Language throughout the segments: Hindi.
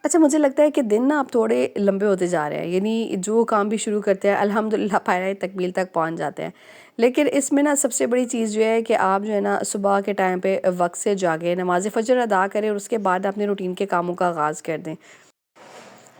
अच्छा, मुझे लगता है कि दिन ना अब थोड़े लंबे होते जा रहे हैं, यानी जो काम भी शुरू करते हैं अल्हम्दुलिल्लाह पायराए तकमील तक पहुंच जाते हैं। लेकिन इसमें ना सबसे बड़ी चीज़ जो है कि आप जो है ना सुबह के टाइम पे वक्त से जागें, नमाज फ़जर अदा करें और उसके बाद अपने रूटीन के कामों का आगाज़ कर दें।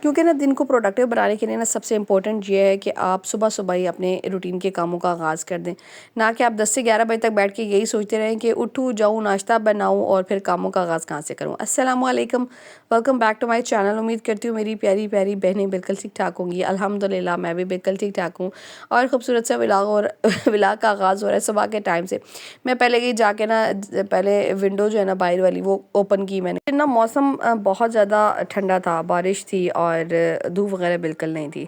क्योंकि ना दिन को प्रोडक्टिव बनाने के लिए ना सबसे इम्पोर्टेंट ये है कि आप सुबह सुबह ही अपने रूटीन के कामों का आगाज़ कर दें। ना कि आप 10 से 11 बजे तक बैठ के यही सोचते रहें कि उठूँ, जाऊँ, नाश्ता बनाऊँ और फिर कामों का आगाज़ कहाँ से करूँ। अस्सलामु अलैकुम, welcome back to my channel. उम्मीद करती हूँ मेरी प्यारी प्यारी बहनें बिल्कुल ठीक ठाक होंगी। अल्हम्दुलिल्लाह मैं भी बिल्कुल ठीक ठाक हूँ और खूबसूरत सा व्लॉग और व्लॉग का आगाज़ हो रहा है सुबह के टाइम से। मैं पहले गई जाके ना पहले विंडो जो है ना बाहर वाली वो ओपन की मैंने। फिर ना मौसम बहुत ज़्यादा ठंडा था, बारिश थी और धूप वगैरह बिल्कुल नहीं थी।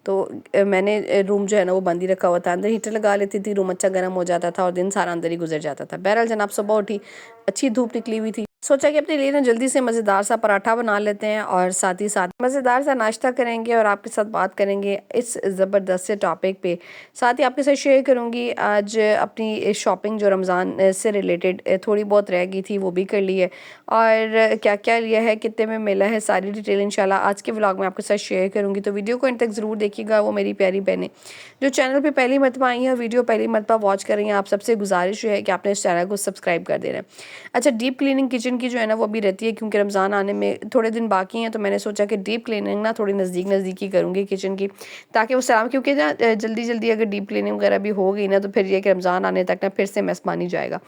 तो मैंने रूम जो है ना वो बंद ही रखा हुआ था। अंदर हीटर लगा लेती थी, रूम अच्छा गर्म हो जाता था और दिन सारा अंदर ही गुजर जाता था। बहरहाल जनाब सुबह उठी, अच्छी धूप निकली हुई थी। सोचा कि अपने लिए ना जल्दी से मज़ेदार सा पराठा बना लेते हैं और साथ ही साथ मज़ेदार सा नाश्ता करेंगे और आपके साथ बात करेंगे इस ज़बरदस्त से टॉपिक पे। साथ ही आपके साथ शेयर करूँगी आज अपनी शॉपिंग जो रमज़ान से रिलेटेड थोड़ी बहुत रह गई थी वो भी कर ली है और क्या-क्या लिया है, कितने में मिला है, सारी डिटेल इंशाल्लाह आज के व्लॉग में आपके साथ शेयर करूँगी। तो वीडियो को अंत तक ज़रूर देखिएगा। वो मेरी प्यारी बहनें जो चैनल पे पहली मर्तबा आई हैं, वीडियो पहली मर्तबा वॉच कर रही हैं, आप सबसे गुजारिश है कि आपने इस चैनल को सब्सक्राइब कर देना है। अच्छा, डीप क्लीनिंग किचन की जो है ना वो अभी रहती है क्योंकि रमज़ान आने में थोड़े दिन बाकी हैं, तो मैंने सोचा कि डीप क्लीनिंग ना थोड़ी नज़दीक ही करूँगी किचन की, ताकि वो सलाम क्योंकि ना जल्दी-जल्दी अगर डीप क्लीनिंग वगैरह भी हो गई ना तो फिर ये कि रमज़ान आने तक ना फिर से मेस बन ही जाएगा।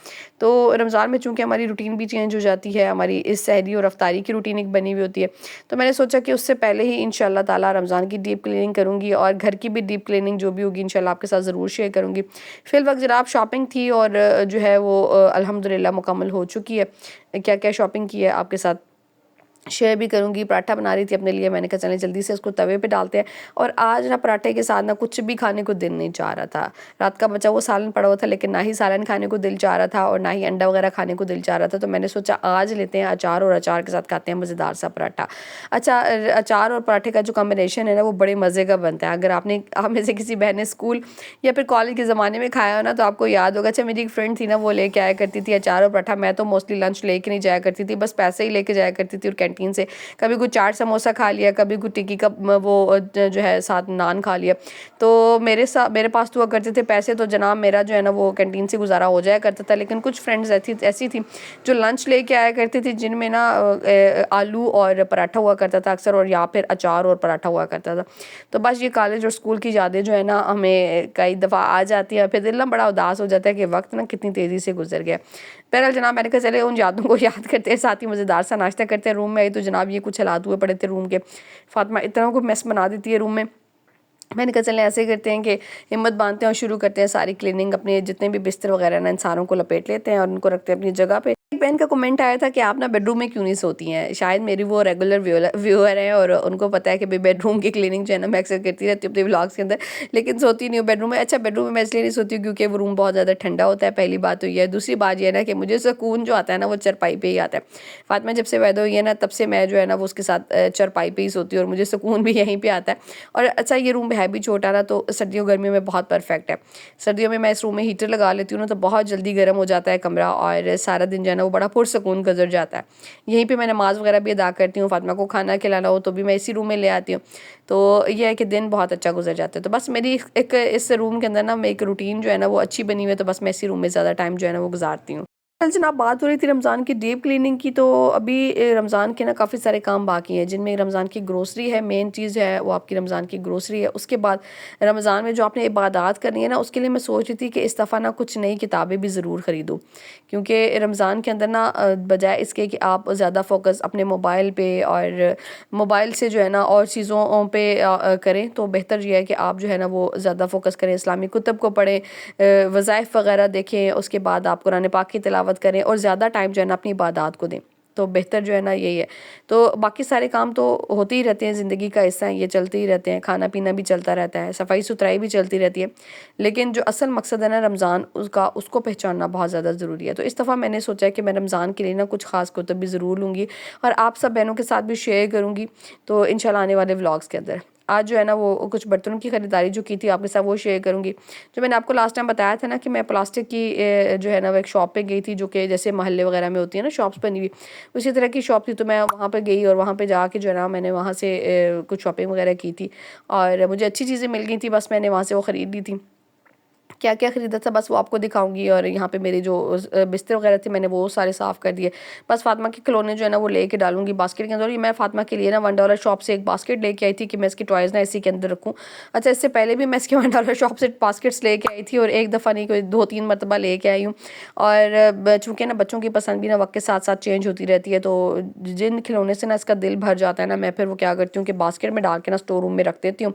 तो रमज़ान में चूँकि हमारी रूटीन भी चेंज हो जाती है, हमारी इस सहरी और अफ्तारी की रूटीन एक बनी हुई होती है, तो मैंने सोचा कि उससे पहले ही इंशाल्लाह ताला रमज़ान की डीप क्लीनिंग करूँगी और घर की भी डीप क्लीनिंग जो भी होगी इंशाल्लाह आपके साथ ज़रूर शेयर करूँगी। फिल वक़्त जनाब शॉपिंग थी और जो है वो अल्हम्दुलिल्लाह मुकम्मल हो चुकी है। क्या-क्या शॉपिंग की है आपके साथ शेयर भी करूँगी। पराठा बना रही थी अपने लिए, मैंने कहा चलें जल्दी से इसको तवे पे डालते हैं और आज ना पराठे के साथ ना कुछ भी खाने को दिल नहीं चाह रहा था। रात का बचा हुआ सालन पड़ा हुआ था लेकिन ना ही सालन खाने को दिल चाह रहा था और ना ही अंडा वगैरह खाने को दिल चाह रहा था, तो मैंने सोचा आज लेते हैं अचार और अचार के साथ खाते हैं मज़ेदार सा पराठा। अच्छा, अचार और पराठे का जो कॉम्बिनेशन है ना वो बड़े मज़े का बनता है। अगर आप में से किसी बहन ने स्कूल या फिर कॉलेज के ज़माने में खाया हो ना तो आपको याद होगा। अच्छा, मेरी एक फ्रेंड थी ना वो लेके आया करती थी अचार और पराठा। मैं तो मोस्टली लंच लेके नहीं जाया करती थी, बस पैसे ही लेके जाया करती थी और कैंटीन से कभी कुछ चाट समोसा खा लिया, कभी कुछ टिक्की का वो जो है साथ नान खा लिया। तो मेरे पास तो हुआ करते थे पैसे, तो जनाब मेरा जो है ना वो कैंटीन से गुजारा हो जाया करता था। लेकिन कुछ फ्रेंड्स ऐसी थी जो लंच लेके आया करती थी जिनमें ना आलू और पराठा हुआ करता था अक्सर, और या फिर अचार और पराठा हुआ करता था। तो बस ये कॉलेज और स्कूल की यादें जो है ना हमें कई दफ़ा आ जाती है, फिर दिल ना बड़ा उदास हो जाता है कि वक्त ना कितनी तेज़ी से गुजर गया। बहरहाल जनाब मैंने कहा चले उन यादों को याद करते हैं, साथ ही मज़ेदार सा नाश्ता करते हैं। रूम में आई तो जनाब ये कुछ हालात हुए पड़े थे रूम के। फातिमा इतना को मेस बना देती है रूम में। मैंने कहा चलें ऐसे करते हैं कि हिम्मत बांधते हैं और शुरू करते हैं सारी क्लीनिंग। अपने जितने भी बिस्तर वगैरह ना इंसानों को लपेट लेते हैं और उनको रखते हैं अपनी जगह पे। एक बहन का कमेंट आया था कि आप ना बेडरूम में क्यों नहीं सोती हैं। शायद मेरी वो रेगुलर व्यूअर हैं और उनको पता है कि भाई बेडरूम की क्लीनिंग जो है ना मैं अक्सर करती रहती हूँ अपने व्लॉग्स के अंदर, लेकिन सोती नहीं हूँ बेडरूम में। अच्छा, बेडरूम में मैं इसलिए नहीं सोती हूँ क्योंकि वो रूम बहुत ज़्यादा ठंडा होता है, पहली बात तो ये है। दूसरी बात ये है ना कि मुझे सुकून जो आता है ना वो चारपाई पे ही आता है। फातिमा जब से पैदा हुई है ना तब से मैं जो है ना वो उसके साथ चारपाई पे ही सोती हूँ और मुझे सुकून भी यहीं पे आता है। और अच्छा, ये रूम है भी छोटा ना तो सर्दियों गर्मियों में बहुत परफेक्ट है। सर्दियों में मैं इस रूम में हीटर लगा लेती हूँ ना तो बहुत जल्दी गर्म हो जाता है कमरा और सारा दिन जो है ना वो बड़ा पुरसुकून गुजर जाता है। यहीं पे मैं नमाज़ वगैरह भी अदा करती हूँ, फातिमा को खाना खिलाना हो तो भी मैं इसी रूम में ले आती हूँ। तो ये है कि दिन बहुत अच्छा गुजर जाता है। तो बस मेरी एक इस रूम के अंदर ना एक रूटीन जो है ना वो अच्छी बनी हुई है, तो बस मैं इसी रूम में ज़्यादा टाइम जो है ना वो गुजारती हूँ। कल जनाब बात हो रही थी रमज़ान की डीप क्लीनिंग की, तो अभी रमज़ान के ना काफ़ी सारे काम बाकी हैं जिनमें रमज़ान की ग्रोसरी है। मेन चीज़ है वो आपकी रमज़ान की ग्रोसरी है। उसके बाद रमज़ान में जो आपने इबादत करनी है ना उसके लिए मैं सोच रही थी कि इस दफ़ा ना कुछ नई किताबें भी ज़रूर ख़रीदूँ, क्योंकि रमज़ान के अंदर ना बजाय इसके कि आप ज़्यादा फोकस अपने मोबाइल पे और मोबाइल से जो है ना और चीज़ों पे करें, तो बेहतर ये है कि आप जो है ना वो ज़्यादा फोकस करें, इस्लामी कुतुब को पढ़ें, वज़ाइफ वगैरह देखें, उसके बाद आप कुरान पाक की तिलावत करें और ज़्यादा टाइम जो है ना अपनी इबादत को दें। तो बेहतर जो है ना यही है। तो बाकी सारे काम तो होते ही रहते हैं, ज़िंदगी का हिस्सा है, ये चलते ही रहते हैं। खाना पीना भी चलता रहता है, सफाई सुथराई भी चलती रहती है, लेकिन जो असल मकसद है ना रमज़ान उसका, उसको पहचानना बहुत ज़्यादा ज़रूरी है। तो इस दफ़ा मैंने सोचा है कि मैं रमज़ान के लिए ना कुछ ख़ास कुतुब भी ज़रूर लूँगी और आप सब बहनों के साथ भी शेयर करूँगी, तो इंशाल्लाह आने वाले व्लॉग्स के अंदर। आज जो है ना वो कुछ बर्तनों की ख़रीदारी जो की थी आपके साथ वो शेयर करूँगी। जो मैंने आपको लास्ट टाइम बताया था ना कि मैं प्लास्टिक की जो है ना वो एक शॉप पे गई थी, जो कि जैसे मोहल्ले वगैरह में होती है ना शॉप्स बनी हुई, उसी तरह की शॉप थी। तो मैं वहाँ पे गई और वहाँ पे जाके जो है ना मैंने वहाँ से कुछ शॉपिंग वगैरह की थी और मुझे अच्छी चीज़ें मिल गई थी। बस मैंने वहाँ से वो ख़रीद ली थी। क्या क्या ख़रीदा था बस वो आपको दिखाऊंगी। और यहाँ पे मेरे जो बिस्तर वगैरह थे मैंने वो सारे साफ़ कर दिए। बस फातिमा के खिलौने जो है ना वो लेके डालूंगी बास्केट के अंदर। ये मैं फातिमा के लिए ना $1 शॉप से एक बास्केट लेके आई थी कि मैं इसके टॉयज़ ना इसी के अंदर रखूँ। अच्छा, इससे पहले भी मैं इसके $1 शॉप से बास्केट्स लेके आई थी और एक दफ़ा नहीं कोई 2-3 मरतबा लेके आई हूँ। और चूँकि ना बच्चों की पसंद भी ना वक्त के साथ साथ चेंज होती रहती है, तो जिन खिलौने से ना इसका दिल भर जाता है ना, मैं फिर वो क्या करती हूँ कि बास्केट में डाल के ना स्टोर रूम में रख देती हूँ।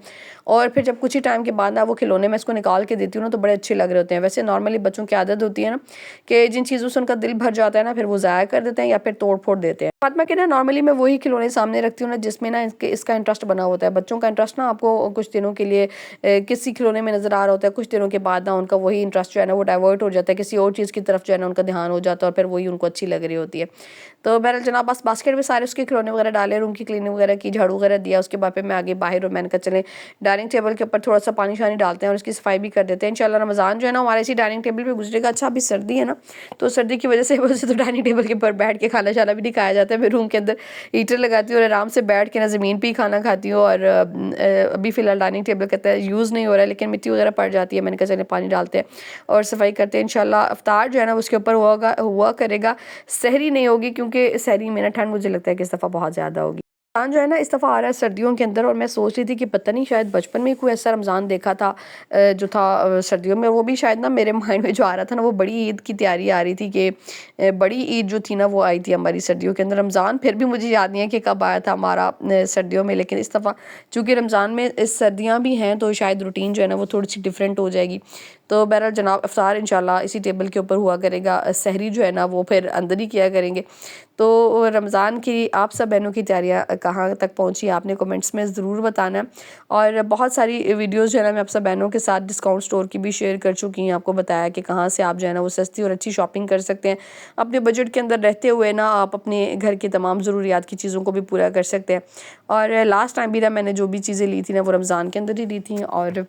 और फिर जब कुछ ही टाइम के बाद ना वो खिलौने मैं इसको निकाल के देती हूँ ना तो बड़े अच्छे लग रहे होते हैं। वैसे नॉर्मली बच्चों की आदत होती है ना कि जिन चीज़ों से उनका दिल भर जाता है ना फिर वो ज़ाया कर देते हैं या फिर तोड़ फोड़ देते हैं। फातिमा के ना नॉर्मली मैं वही खिलौने सामने रखती हूँ ना जिसमें ना इसका इंटरेस्ट बना होता है। बच्चों का इंटरेस्ट ना आपको कुछ दिनों के लिए किसी खिलौने में नज़र आ रहा होता है, कुछ दिनों के बाद ना उनका वही इंटरेस्ट जो है ना वो डाइवर्ट हो जाता है, किसी और चीज़ की तरफ जो है ना उनका ध्यान हो जाता है और फिर वही उनको अच्छी लग रही होती है। तो बहरहाल जनाब बस बास्केट में सारे उसके खिलौने वगैरह डाले, रूम की क्लीनिंग वगैरह की, झाड़ू वगैरह दिया। उसके बाद फिर मैं आगे बाहर और मैंने कहा चले डाइनिंग टेबल के ऊपर थोड़ा सा पानी शानी डालते हैं और उसकी सफाई भी कर देते हैं। इंशाल्लाह रमज़ान जो है ना हमारे इसी डाइनिंग टेबल पे गुजरेगा। अच्छा, अभी सर्दी है ना तो सर्दी की वजह से तो डाइनिंग टेबल के ऊपर बैठ के खाना शाना भी नहीं खाया जाता है। मैं रूम के अंदर हीटर लगाती हूँ और आराम से बैठ के ना ज़मीन पे ही खाना खाती हूँ। और अभी फ़िलहाल डाइनिंग टेबल कहता है यूज़ नहीं हो रहा है, लेकिन मिट्टी वगैरह पड़ जाती है। मैंने कहा चले पानी डालते हैं और सफाई करते हैं। इंशाल्लाह अफ्तार जो है ना उसके ऊपर हुआ करेगा। सहरी नहीं होगी क्योंकि सहरी में ना ठंड मुझे लगता है कि इस दफ़ा बहुत ज़्यादा होगी। रमज़ान जो है ना इस दफ़ा आ रहा है सर्दियों के अंदर और मैं सोच रही थी कि पता नहीं शायद बचपन में कोई ऐसा रमज़ान देखा था जो था सर्दियों में। वो भी शायद ना मेरे माइंड में जो आ रहा था ना वो बड़ी ईद की तैयारी आ रही थी कि बड़ी ईद जो थी ना वो आई थी हमारी सर्दियों के अंदर। रमज़ान फिर भी मुझे याद नहीं है कि कब आया था हमारा सर्दियों में, लेकिन इस दफ़ा चूँकि रमज़ान में सर्दियाँ भी हैं तो शायद रूटीन जो है ना वो थोड़ी सी डिफरेंट हो जाएगी। तो बहरहाल जनाब अफ्तार इंशाल्लाह इसी टेबल के ऊपर हुआ करेगा। सहरी जो है ना वो फिर अंदर ही किया करेंगे। तो रमज़ान की आप सब बहनों की तैयारियाँ कहाँ तक पहुँची आपने कमेंट्स में ज़रूर बताना है। और बहुत सारी वीडियोज़ जो है ना मैं आप सब बहनों के साथ डिस्काउंट स्टोर की भी शेयर कर चुकी हूँ। आपको बताया कि कहाँ से आप जो है ना वो सस्ती और अच्छी शॉपिंग कर सकते हैं। अपने बजट के अंदर रहते हुए ना आप अपने घर की तमाम ज़रूरियात की चीज़ों को भी पूरा कर सकते हैं। और लास्ट टाइम भी ना मैंने जो भी चीज़ें ली थी ना वो रमज़ान के अंदर ही ली थी और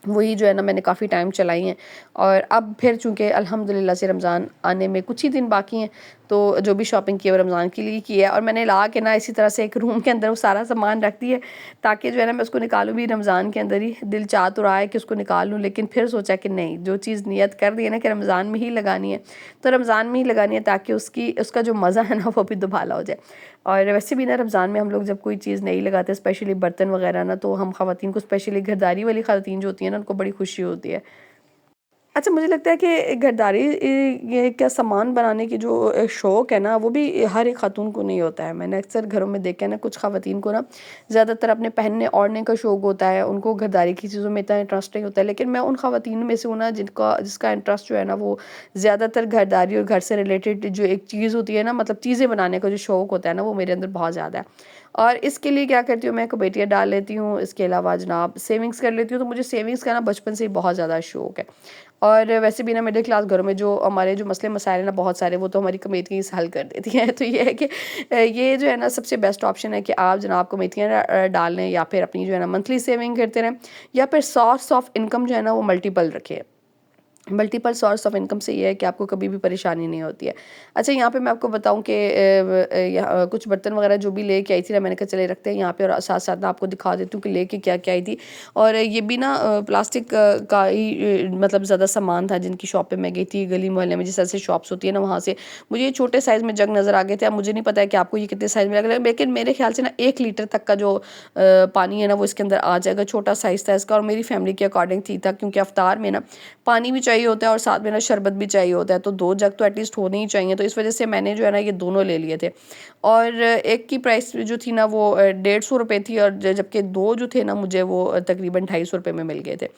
वही जो है ना मैंने काफ़ी टाइम चलाई हैं। और अब फिर चूँकि अल्हम्दुलिल्लाह से रमज़ान आने में कुछ ही दिन बाकी हैं तो जो भी शॉपिंग की है वो रमज़ान के लिए की है। और मैंने ला के ना इसी तरह से एक रूम के अंदर वो सारा सामान रख दिया ताकि जो है ना मैं उसको निकालूँ भी रमज़ान के अंदर ही। दिल चाह तो रहा है कि उसको निकाल लूँ, लेकिन फिर सोचा कि नहीं, जो चीज़ नियत कर दी है ना कि रमज़ान में ही लगानी है तो रमज़ान में ही लगानी है ताकि उसका जो मज़ा है ना वो भी दुबाला हो जाए। और वैसे भी ना रमज़ान में हम लोग जब कोई चीज़ नहीं लगाते स्पेशली बर्तन वगैरह ना, तो हम ख़वातीन को स्पेशली घरदारी वाली ख़वातीन जो होती हैं ना उनको बड़ी खुशी होती है। अच्छा, मुझे लगता है कि घरदारी ये क्या सामान बनाने की जो शौक़ है ना वो भी हर एक ख़ातून को नहीं होता है। मैंने अक्सर घरों में देखा है ना कुछ ख़वातीन को ना ज़्यादातर अपने पहनने ओढ़ने का शौक़ होता है, उनको घरदारी की चीज़ों में इतना इंटरेस्ट नहीं होता है। लेकिन मैं उन ख़वातीन में से हूँ ना जिसका इंटरेस्ट जो है ना वो ज़्यादातर घरदारी और घर से रिलेटेड जो एक चीज़ होती है ना, मतलब चीज़ें बनाने का जो शौक़ होता है ना वो मेरे अंदर बहुत ज़्यादा है। और इसके लिए क्या करती हूँ मैं, कबेटियाँ डाल लेती हूँ, इसके अलावा जनाब सेविंग्स कर लेती हूँ। तो मुझे सेविंग्स का ना बचपन से ही बहुत ज़्यादा शौक़ है। और वैसे भी ना मिडिल क्लास घरों में जो हमारे जो मसले मसाइल हैं ना बहुत सारे, वो तो हमारी कमेटियाँ ही हल कर देती हैं। तो ये है कि ये जो है ना सबसे बेस्ट ऑप्शन है कि आप जनाब कमेटियाँ डाल लें या फिर अपनी जो है ना मंथली सेविंग करते रहें या फिर सोर्स ऑफ इनकम जो है ना वो मल्टीपल रखें। मल्टीपल सोर्स ऑफ इनकम से ये है कि आपको कभी भी परेशानी नहीं होती है। अच्छा, यहाँ पे मैं आपको बताऊँ कि कुछ बर्तन वगैरह जो भी लेके आई थी ना, मैंने कहा चले रखते हैं यहाँ पे और साथ साथ ना आपको दिखा देती हूँ कि लेके क्या क्या आई थी। और ये भी ना प्लास्टिक का ही मतलब ज़्यादा सामान था जिनकी शॉप पे मैं गई थी गली मोहल्ले में जिस तरह से शॉप्स होती है ना वहाँ से। मुझे ये छोटे साइज़ में जग नज़र आ गए थे। अब मुझे नहीं पता है कि आपको ये कितने साइज़ में लग रहा है, लेकिन मेरे ख्याल से ना 1 लीटर तक का जो पानी है ना वो इसके अंदर आ जाएगा। छोटा साइज़ था इसका और मेरी फैमिली के अकॉर्डिंग ठीक था, क्योंकि अफ्तार में ना पानी भी चाहिए होता है और साथ में ना शरबत भी चाहिए होता है, तो 2 जग तो एटलीस्ट होने ही चाहिए। तो इस वजह से मैंने जो है ना ये दोनों ले लिए थे। और एक की प्राइस जो थी ना वो 150 रुपये थी और जबकि 2 जो थे ना मुझे वो तकरीबन 250 रुपये में मिल गए थे।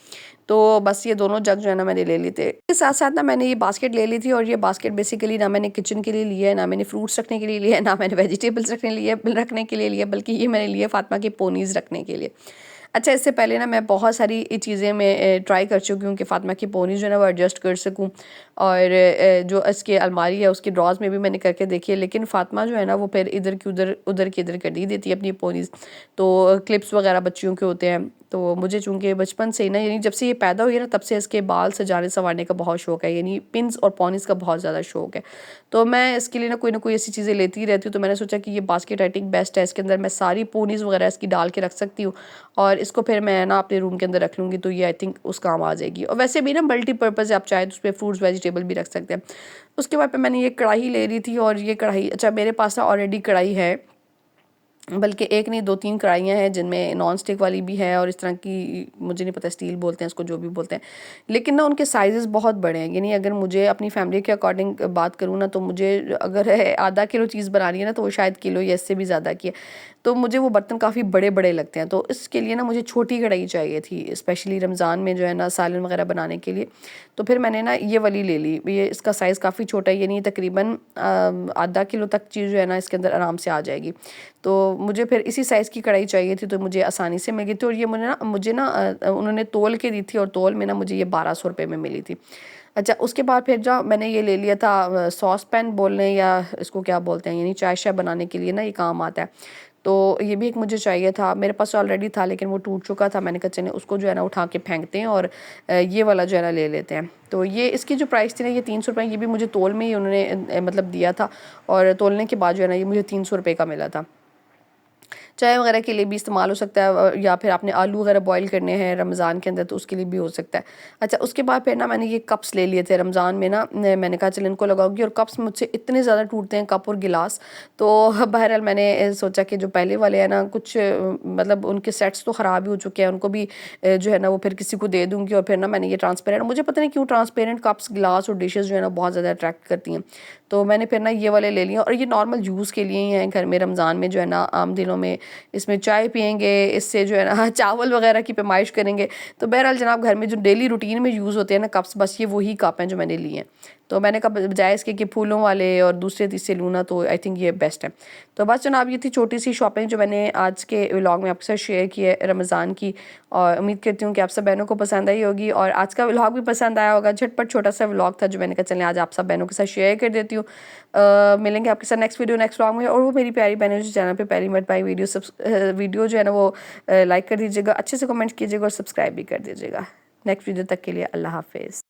तो बस ये दोनों जग जो है ना मैंने ले लिए थे। इसके साथ साथ ना मैंने ये बास्केट ले ली थी और ये बास्केट बेसिकली ना मैंने किचन के लिए लिया है, ना मैंने फ्रूट्स रखने के लिए लिया है, ना मैंने वेजिटेबल्स रखने के लिए लिया, बल्कि ये मैंने लिया फ़ातिमा की पोनीज़ रखने के लिए। अच्छा, इससे पहले ना मैं बहुत सारी चीज़ें मैं ट्राई कर चुकी हूँ कि फ़ातिमा की पोनीज़ जो है ना वो एडजस्ट कर सकूँ, और जो इसकी अलमारी है उसकी ड्रॉज़ में भी मैंने करके देखी है, लेकिन फ़ातिमा जो है ना वो फिर इधर की उधर, उधर की इधर कर दी देती है अपनी पोनीज़। तो क्लिप्स वगैरह बच्चियों के होते हैं, तो मुझे चूँकि बचपन से ही ना, यानी जब से ये पैदा हुई है ना, तब से इसके बाल सजाने संवारने का बहुत शौक है, यानी पिन्स और पोनीज़ का बहुत ज़्यादा शौक है। तो मैं इसके लिए ना कोई ऐसी चीज़ें लेती रहती हूँ, तो मैंने सोचा कि ये बास्केट आई थिंक बेस्ट है, इसके अंदर मैं सारी पोनीज़ वगैरह इसकी डाल के रख सकती हूँ, और इसको फिर मैं ना अपने रूम के अंदर रख लूँगी, तो ये आई थिंक उस काम आ जाएगी। और वैसे भी ना मल्टीपर्पज़ है, आप चाहे तो उसपे फ्रूट्स वेजिटेबल भी रख सकते हैं। उसके बाद पे मैंने ये कढ़ाई ले ली थी, और ये कढ़ाई, अच्छा मेरे पास ना ऑलरेडी कढ़ाई है, बल्कि एक नहीं 2-3 कढ़ाइयाँ हैं, जिनमें नॉन स्टिक वाली भी है और इस तरह की, मुझे नहीं पता स्टील बोलते हैं इसको, जो भी बोलते हैं, लेकिन ना उनके साइज़ेस बहुत बड़े हैं। यानी अगर मुझे अपनी फैमिली के अकॉर्डिंग बात करूँ ना, तो मुझे अगर है आधा किलो चीज़ बनानी है ना, तो वो शायद किलो या इससे भी ज़्यादा की है। तो मुझे वो बर्तन काफ़ी बड़े-बड़े लगते हैं, तो इसके लिए ना मुझे छोटी कढ़ाई चाहिए थी, स्पेशली रमज़ान में जो है ना सालन वगैरह बनाने के लिए। तो फिर मैंने ना ये वाली ले ली। ये इसका साइज़ काफ़ी छोटा है, यानी तकरीबन आधा किलो तक चीज़ जो है ना इसके अंदर आराम से आ जाएगी। तो मुझे फिर इसी साइज़ की कढ़ाई चाहिए थी, तो मुझे आसानी से मिल गई थी, और ये मुझे ना उन्होंने तोल के दी थी, और तोल में ना मुझे ये 1200 रुपये में मिली थी। अच्छा, उसके बाद फिर जो मैंने ये ले लिया था सॉस पैन बोल लें या इसको क्या बोलते हैं, यानी चाय शाय बनाने के लिए ना ये काम आता है। तो ये भी एक मुझे चाहिए था, मेरे पास ऑलरेडी था लेकिन वो टूट चुका था। मैंने कहा चलें उसको जो है ना उठा के फेंकते हैं, और ये वाला जो है ना ले लेते हैं। तो ये इसकी जो प्राइस थी ना, ये 300 रुपये, ये भी मुझे तोल में ही उन्होंने मतलब दिया था, और तोलने के बाद जो है ना ये मुझे 300 रुपये का मिला था। चाय वगैरह के लिए भी इस्तेमाल हो सकता है, या फिर आपने आलू वगैरह बॉईल करने हैं रमज़ान के अंदर, तो उसके लिए भी हो सकता है। अच्छा, उसके बाद फिर ना मैंने ये कप्स ले लिए थे रमज़ान में ना, मैंने कहा चल इनको लगाऊंगी, और कप्स मुझसे इतने ज़्यादा टूटते हैं, कप और गिलास। तो बहरहाल मैंने सोचा कि जो पहले वाले हैं ना, कुछ मतलब उनके सेट्स तो ख़राब ही हो चुके हैं, उनको भी जो है ना वो फिर किसी को दे दूँगी। और फिर ना मैंने ये ट्रांसपेरेंट, मुझे पता नहीं क्यों ट्रांसपेरेंट कप्स गिलास और डिशेज़ जो है ना बहुत ज़्यादा अट्रैक्ट करती हैं, तो मैंने फिर ना ये वाले ले लिए, और ये नॉर्मल यूज़ के लिए ही हैं घर में। रमज़ान में जो है ना आम दिनों में इसमें चाय पिएंगे, इससे जो है ना चावल वगैरह की पैमाइश करेंगे। तो बहरहाल जनाब, घर में जो डेली रूटीन में यूज़ होते हैं ना कप्स, बस ये वही कप हैं जो मैंने लिए हैं। तो मैंने कहा बजाय इसके कि फूलों वाले और दूसरे तीसरे लूँ ना, तो आई थिंक ये बेस्ट है। तो बस जनाब, ये थी छोटी सी शॉपिंग जो मैंने आज के व्लॉग में आपके साथ शेयर की है रमज़ान की, और उम्मीद करती हूँ कि आप सब बहनों को पसंद आई होगी, और आज का व्लॉग भी पसंद आया होगा। झटपट छोटा सा व्लॉग था जो मैंने कहा चलें आज आप सब बहनों के साथ शेयर कर देती हूँ। मिलेंगे आपके साथ नेक्स्ट व्लॉग में। और वो मेरी प्यारी बहनें जो चैनल पे पहली मरतबा वीडियो जो है ना वो लाइक कर दीजिएगा, अच्छे से कमेंट कीजिएगा, और सब्सक्राइब भी कर दीजिएगा। नेक्स्ट वीडियो तक के लिए अल्लाह हाफिज़।